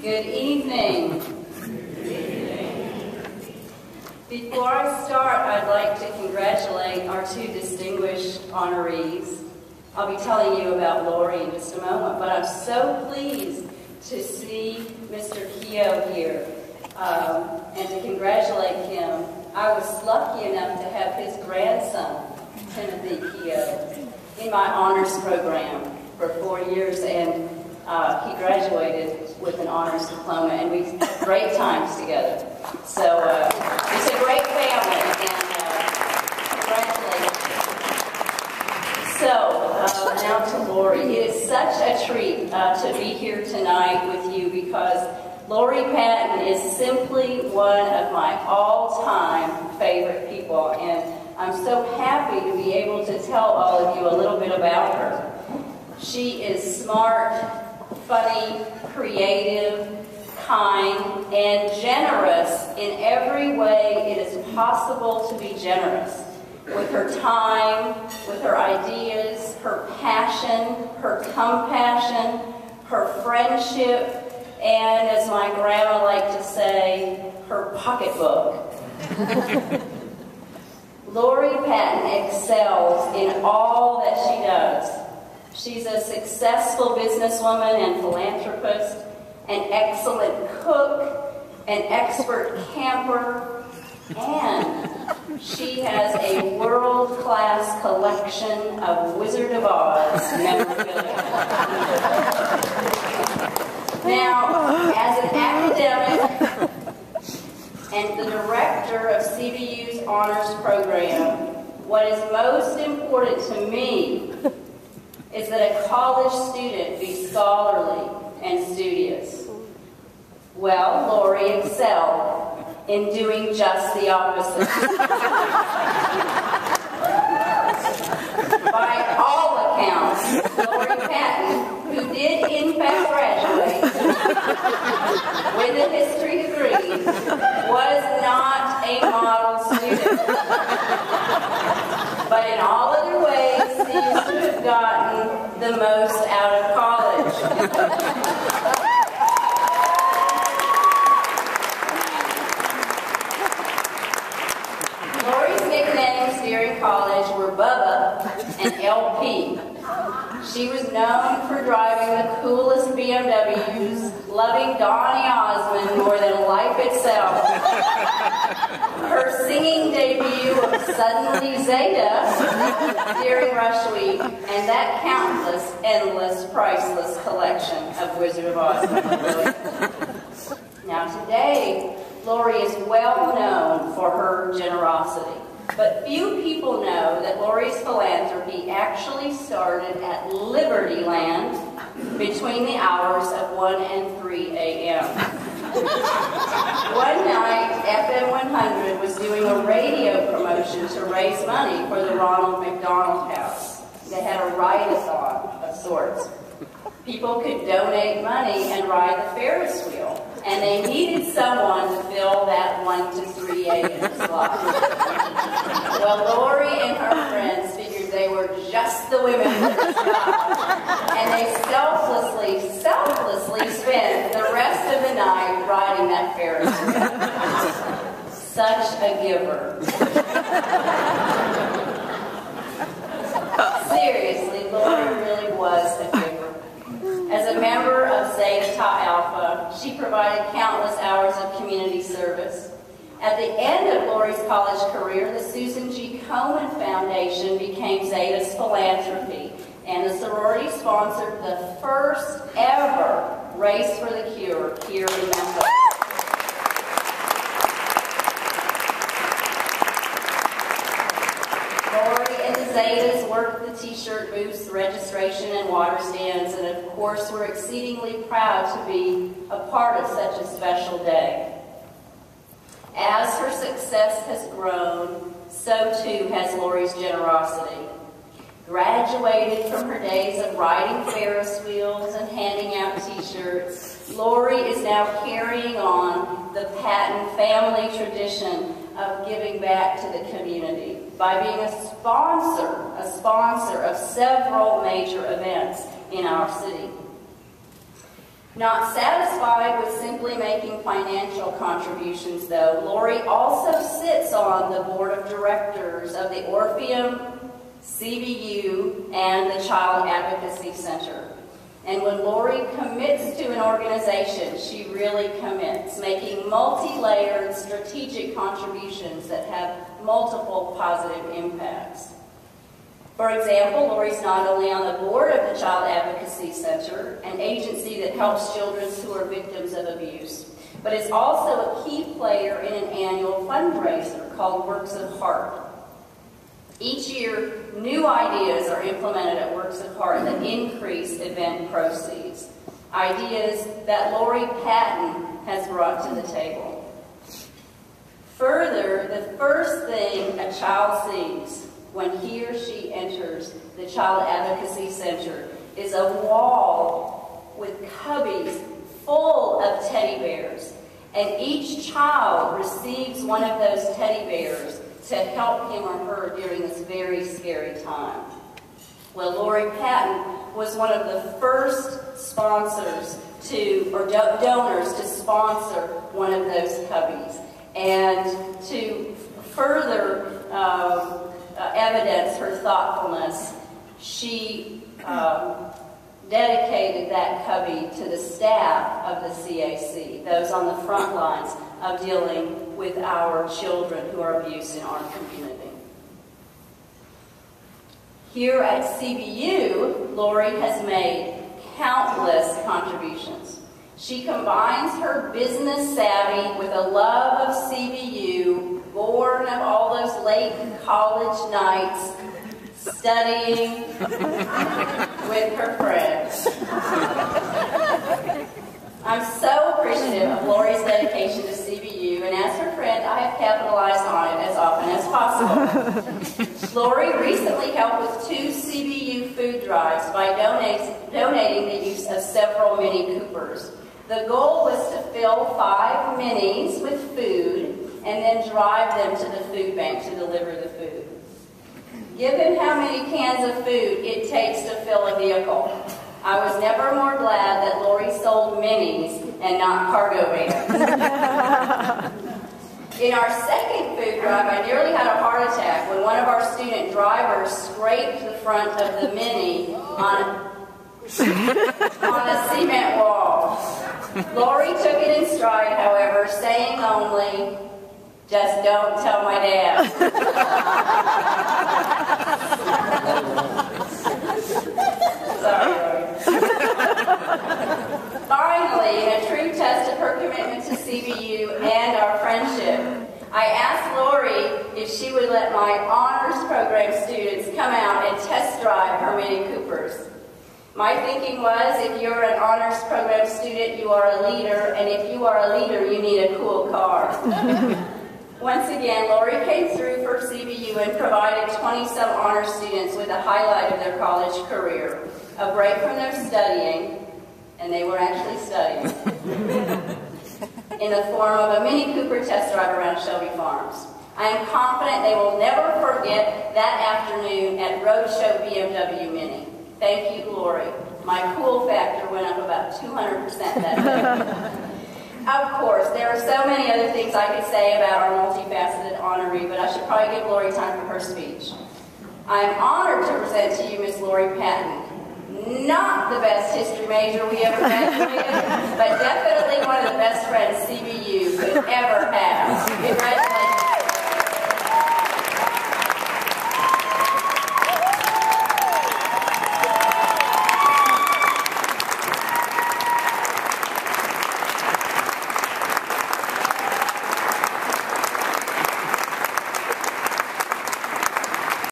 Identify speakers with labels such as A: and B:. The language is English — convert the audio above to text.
A: Good evening. Before I start, I'd like to congratulate our two distinguished honorees. I'll be telling you about Lori in just a moment, but I'm so pleased to see Mr. Keogh here and to congratulate him. I was lucky enough to have his grandson, Timothy Keogh, in my honors program for 4 years, and he graduated with an honors diploma, and we had great times together. So it's a great family, and congratulations. So now to Lori. It is such a treat to be here tonight with you because Lori Patton is simply one of my all-time favorite people, and I'm so happy to be able to tell all of you a little bit about her. She is smart, funny, creative, kind, and generous in every way it is possible to be generous. With her time, with her ideas, her passion, her compassion, her friendship, and as my grandma liked to say, her pocketbook. Lori Patton excels in all that she does. She's a successful businesswoman and philanthropist, an excellent cook, an expert camper, and she has a world-class collection of Wizard of Oz memorabilia. Now, as an academic and the director of CBU's honors program, what is most important to me is that a college student be scholarly and studious. Well, Lori excelled in doing just the opposite. By all accounts, Lori Patton, who did in fact graduate with a history degree, was not a model student. But in all other ways, seems to have gotten the most out of college. Lori's nicknames during college were Bubba and LP. She was known for driving the coolest BMWs, loving Donny Osmond more than life itself. Her singing debut of Suddenly Zeta during Rush Week, and that countless, endless, priceless collection of Wizard of Oz memorabilia. Now today, Lori is well known for her generosity. But few people know that Lori's philanthropy actually started at Liberty Land between the hours of 1 and 3 a.m. One night, FM 100 was doing a radio promotion to raise money for the Ronald McDonald House. They had a ride-a-thon of sorts. People could donate money and ride the Ferris wheel, and they needed someone to fill that 1 to 3 a.m. slot. Well, Lori and her friends figured they were just the women for the job, and they selflessly spent the rest of the night riding that Ferris wheel. Such a giver. Seriously, Lori really was a giver. As a member of Zeta Tau Alpha, she provided countless hours of community service. At the end of Lori's college career, the Susan G. Komen Foundation became Zeta's philanthropy, and the sorority sponsored the first ever Race for the Cure here in Memphis. Lori and the Zetas worked the t-shirt booths, registration, and water stands, and of course we're exceedingly proud to be a part of such a special day. As her success has grown, so too has Lori's generosity. Graduated from her days of riding Ferris wheels and handing out t-shirts, Lori is now carrying on the Patton family tradition of giving back to the community by being a sponsor of several major events in our city. Not satisfied with simply making financial contributions, though, Lori also sits on the board of directors of the Orpheum, CBU, and the Child Advocacy Center. And when Lori commits to an organization, she really commits, making multi-layered strategic contributions that have multiple positive impacts. For example, Lori's not only on the board of the Child Advocacy Center, an agency that helps children who are victims of abuse, but is also a key player in an annual fundraiser called Works of Heart. Each year, new ideas are implemented at Works of Heart that increase event proceeds, ideas that Lori Patton has brought to the table. Further, the first thing a child sees when he or she enters the Child Advocacy Center is a wall with cubbies full of teddy bears. And each child receives one of those teddy bears to help him or her during this very scary time. Well, Lori Patton was one of the first sponsors or donors to sponsor one of those cubbies. And to further evidence her thoughtfulness, she dedicated that cubby to the staff of the CAC, those on the front lines of dealing with our children who are abused in our community. Here at CBU, Lori has made countless contributions. She combines her business savvy with a love of CBU, born of all those late college nights, studying with her friends. I'm so appreciative of Lori's dedication to CBU, and as her friend, I have capitalized on it as often as possible. Lori recently helped with 2 CBU food drives by donating the use of several Mini Coopers. The goal was to fill 5 minis with food and then drive them to the food bank to deliver the food. Given how many cans of food it takes to fill a vehicle, I was never more glad that Lori sold minis and not cargo vans. In our second food drive, I nearly had a heart attack when one of our student drivers scraped the front of the Mini on a cement wall. Lori took it in stride, however, saying only, "Just don't tell my dad." Sorry, Lori. Finally, in a true test of her commitment to CBU and our friendship, I asked Lori if she would let my honors program students come out and test drive her Mini Coopers. My thinking was, if you're an honors program student, you are a leader, and if you are a leader, you need a cool car. Once again, Lori came through for CBU and provided 20-some honors students with a highlight of their college career, a break from their studying, and they were actually studying, in the form of a Mini Cooper test drive around Shelby Farms. I am confident they will never forget that afternoon at Roadshow BMW Mini. Thank you, Lori. My cool factor went up about 200% that day. Of course, there are so many other things I could say about our multifaceted honoree, but I should probably give Lori time for her speech. I am honored to present to you Miss Lori Patton. Not the best history major we ever graduated, but definitely one of the best friends CBU